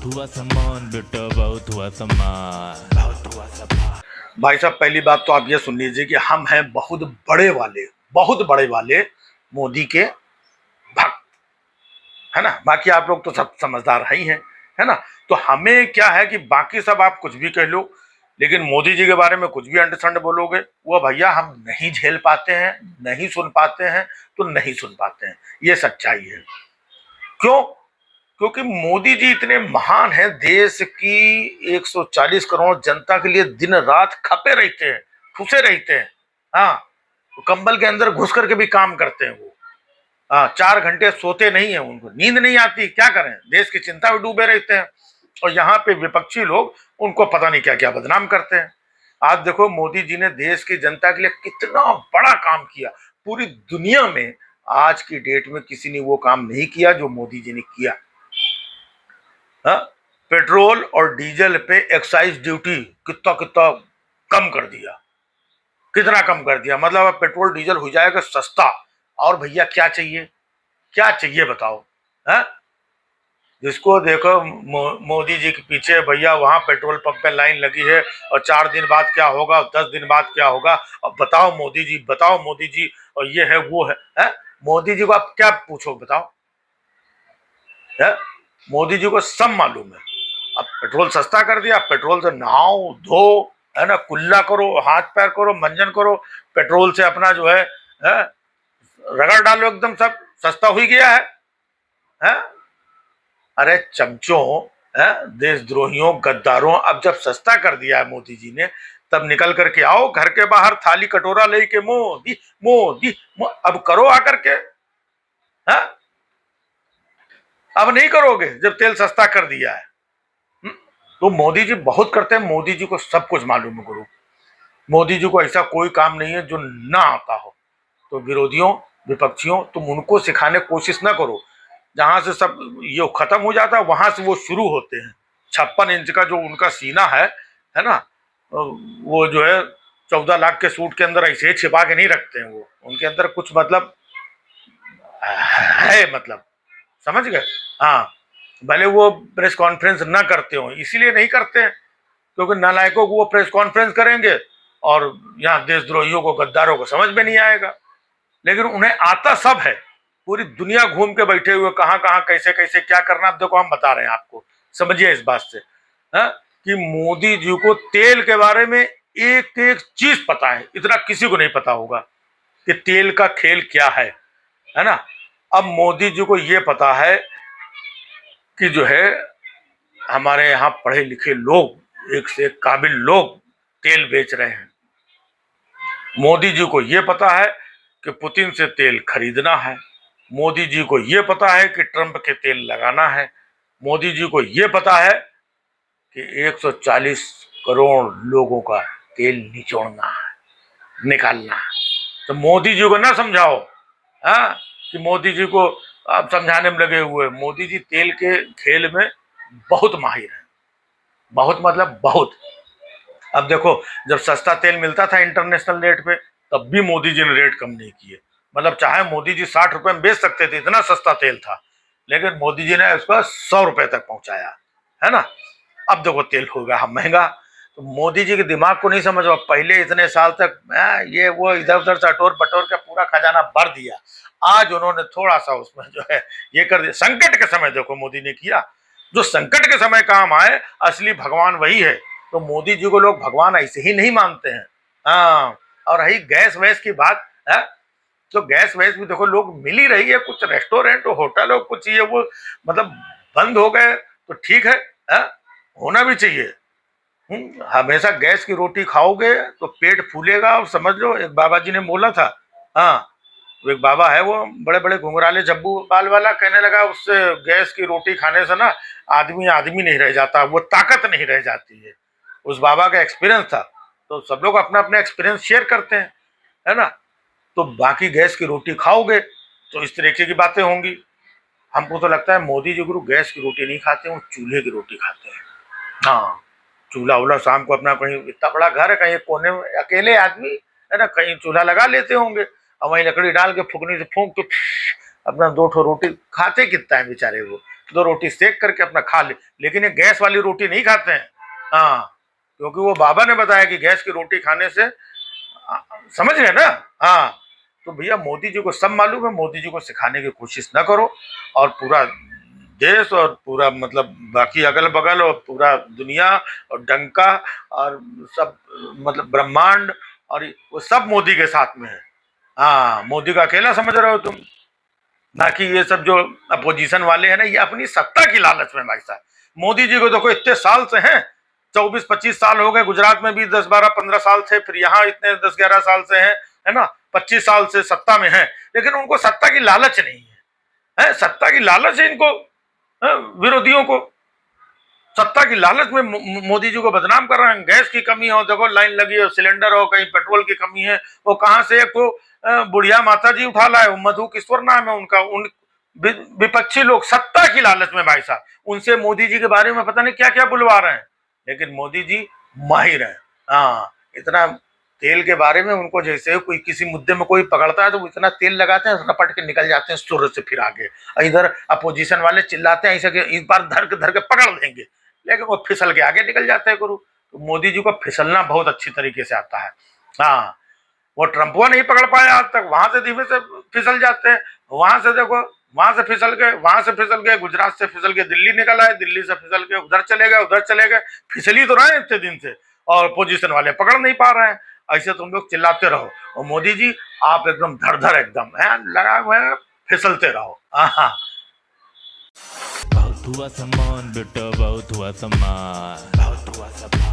हुआ सामान बेटा, बहुत हुआ सामान, बहुत हुआ सामान। भाई साहब, पहली बात तो आप ये सुन लीजिए कि हम हैं बहुत बड़े वाले मोदी के भक्त, है ना। बाकी आप लोग तो सब समझदार है ना। तो हमें क्या है कि बाकी सब आप कुछ भी कह लो, लेकिन मोदी जी के बारे में कुछ भी अंडसंड बोलोगे वो भैया हम नहीं झेल पाते हैं, नहीं सुन पाते हैं, तो नहीं सुन पाते हैं। ये सच्चाई है। क्यों? क्योंकि मोदी जी इतने महान हैं, देश की 140 करोड़ जनता के लिए दिन रात खपे रहते हैं, खुशे रहते हैं। हाँ, तो कंबल के अंदर घुस करके भी काम करते हैं वो। हाँ, 4 घंटे सोते नहीं है, उनको नींद नहीं आती, क्या करें, देश की चिंता में डूबे रहते हैं। और यहाँ पे विपक्षी लोग उनको पता नहीं क्या क्या बदनाम करते हैं। आज देखो मोदी जी ने देश की जनता के लिए कितना बड़ा काम किया। पूरी दुनिया में आज की डेट में किसी ने वो काम नहीं किया जो मोदी जी ने किया। हाँ, पेट्रोल और डीजल पे एक्साइज ड्यूटी कितना कितना कम कर दिया, कितना कम कर दिया। मतलब अब पेट्रोल डीजल हो जाएगा सस्ता। और भैया क्या चाहिए, क्या चाहिए बताओ। है, जिसको देखो मोदी जी के पीछे भैया वहां पेट्रोल पंप पे लाइन लगी है, और 4 दिन बाद क्या होगा, 10 दिन बाद क्या होगा। अब बताओ मोदी जी, बताओ मोदी जी, और ये है वो है? मोदी जी को आप क्या पूछो बताओ। है, मोदी जी को सब मालूम है। अब पेट्रोल सस्ता कर दिया, पेट्रोल से नहाओ धो, है ना, कुल्ला करो, हाथ पैर करो, मंजन करो, पेट्रोल से अपना जो है रगड़ डालो, एकदम सब सस्ता हो गया है? अरे चमचों, है, देशद्रोहियों, गद्दारों, अब जब सस्ता कर दिया है मोदी जी ने, तब निकल करके आओ घर के बाहर थाली कटोरा लेके, मोदी मोदी अब करो आकर के। है, अब नहीं करोगे जब तेल सस्ता कर दिया है। तो मोदी जी बहुत करते हैं, मोदी जी को सब कुछ मालूम है गुरु। मोदी जी को ऐसा कोई काम नहीं है जो ना आता हो। तो विरोधियों, विपक्षियों, तुम उनको सिखाने की कोशिश ना करो। जहां से सब ये खत्म हो जाता है वहां से वो शुरू होते हैं। 56 इंच का जो उनका सीना है ना, वो जो है 14 लाख के सूट के अंदर ऐसे ही छिपा के नहीं रखते हैं। वो उनके अंदर कुछ मतलब है, मतलब समझ गए। हाँ, भले वो प्रेस कॉन्फ्रेंस ना करते हो, इसीलिए नहीं करते हैं क्योंकि नालायकों को वो प्रेस कॉन्फ्रेंस करेंगे और यहाँ देशद्रोहियों को, गद्दारों को समझ में नहीं आएगा। लेकिन उन्हें आता सब है। पूरी दुनिया घूम के बैठे हुए कहाँ कहाँ कैसे कैसे क्या करना, अब देखो हम बता रहे हैं आपको। समझिए इस बात से, है कि मोदी जी को तेल के बारे में एक एक चीज पता है। इतना किसी को नहीं पता होगा कि तेल का खेल क्या है ना। अब मोदी जी को ये पता है कि जो है हमारे यहाँ पढ़े लिखे लोग, एक से एक काबिल लोग तेल बेच रहे हैं। मोदी जी को ये पता है कि पुतिन से तेल खरीदना है। मोदी जी को ये पता है कि ट्रंप के तेल लगाना है। मोदी जी को ये पता है कि 140 करोड़ लोगों का तेल निचोड़ना है, निकालना है। तो मोदी जी को ना समझाओ, हाँ, कि मोदी जी को आप समझाने में लगे हुए। मोदी जी तेल के खेल में बहुत माहिर है, बहुत मतलब बहुत। अब देखो, जब सस्ता तेल मिलता था इंटरनेशनल रेट पे, तब भी मोदी जी ने रेट कम नहीं किए। मतलब चाहे मोदी जी 60 रुपए में बेच सकते थे, इतना सस्ता तेल था, लेकिन मोदी जी ने उसको 100 रुपए तक पहुंचाया, है ना। अब देखो तेल हो गया महंगा। तो मोदी जी के दिमाग को नहीं समझ, पहले इतने साल तक ये वो इधर उधर से अटोर बटोर के पूरा खजाना भर दिया। आज उन्होंने थोड़ा सा उसमें जो है ये कर दिया। संकट के समय देखो मोदी ने किया, जो संकट के समय काम आए, असली भगवान वही है। तो मोदी जी को लोग भगवान ऐसे ही नहीं मानते हैं। हाँ, और रही गैस वैस की बात है, तो गैस वैस भी देखो लोग मिल ही रही है। कुछ रेस्टोरेंट होटल हो, कुछ ये वो मतलब बंद हो गए तो ठीक है? होना भी चाहिए। हमेशा गैस की रोटी खाओगे तो पेट फूलेगा। और समझ लो, एक बाबा जी ने बोला था। हाँ, वो एक बाबा है, वो बड़े बड़े घुंघराले जब्बू बाल वाला, कहने लगा उससे गैस की रोटी खाने से ना आदमी आदमी नहीं रह जाता, वो ताकत नहीं रह जाती है। उस बाबा का एक्सपीरियंस था। तो सब लोग अपना अपना एक्सपीरियंस शेयर करते हैं, है ना। तो बाकी गैस की रोटी खाओगे तो इस तरीके की बातें होंगी। हमको तो लगता है मोदी जी गुरु गैस की रोटी नहीं खाते, वो चूल्हे की रोटी खाते हैं। हाँ, चूल्हा वूल्हा शाम को अपना, कहीं इतना बड़ा घर है, कहीं कोने में अकेले आदमी है ना, कहीं चूल्हा लगा लेते होंगे और वहीं लकड़ी डाल के फूकनी से फूंक के अपना 2 ठो रोटी खाते कितना है बेचारे वो। तो रोटी सेक करके अपना खा ले, लेकिन ये गैस वाली रोटी नहीं खाते हैं। हाँ, क्योंकि वो बाबा ने बताया कि गैस की रोटी खाने से, समझ गए ना। हाँ, तो भैया मोदी जी को सब मालूम है, मोदी जी को सिखाने की कोशिश ना करो। और पूरा देश और पूरा मतलब बाकी अगल बगल और पूरा दुनिया और डंका और सब मतलब ब्रह्मांड और वो सब मोदी के साथ में है। हाँ, मोदी का अकेला समझ रहे हो तुम। बाकी ये सब जो अपोजिशन वाले हैं ना, ये अपनी सत्ता की लालच में भाई साहब। मोदी जी को देखो इतने साल से हैं, 24-25 साल हो गए, गुजरात में भी 10-12-15 साल थे, फिर यहाँ इतने 10-11 साल से हैं, है ना, 25 साल से सत्ता में हैं, लेकिन उनको सत्ता की लालच नहीं है, सत्ता की लालच है इनको, विरोधियों को। सत्ता की लालच में मोदी जी को बदनाम कर रहे हैं। गैस की कमी हो, देखो लाइन लगी है, सिलेंडर हो, कहीं पेट्रोल की कमी है, वो कहां से एक तो बुढ़िया माता जी उठा लाए, मधु किशोर नाम है उनका। उन विपक्षी लोग सत्ता की लालच में भाई साहब उनसे मोदी जी के बारे में पता नहीं क्या क्या बुलवा रहे हैं, लेकिन मोदी जी माहिर है। हाँ, इतना तेल के बारे में उनको, जैसे कोई किसी मुद्दे में कोई पकड़ता है तो वो इतना तेल लगाते हैं, रपट के निकल जाते हैं सुर से फिर आगे। इधर अपोजिशन वाले चिल्लाते हैं ऐसे कि इस बार धर के पकड़ लेंगे, लेकिन वो फिसल के आगे निकल जाते हैं गुरु। तो मोदी जी को फिसलना बहुत अच्छी तरीके से आता है। हाँ, वो ट्रंपवा नहीं पकड़ पाया आज तक, वहां से धीमे से फिसल जाते हैं। वहां से देखो, वहां से फिसल गए, वहां से फिसल गए, गुजरात से फिसल के दिल्ली निकल आए, दिल्ली से फिसल के उधर चले गए, उधर चले गए, फिसली तो रहे इतने दिन से, और पोजीशन वाले पकड़ नहीं पा रहे हैं। ऐसे तुम लोग चिल्लाते रहो और मोदी जी आप एकदम धर एकदम है लगा हुआ है, फिसलते रहो। हाँ, बहुत हुआ सम्मान बेटा, बहुत हुआ सम्मान, बहुत हुआ सम्मान।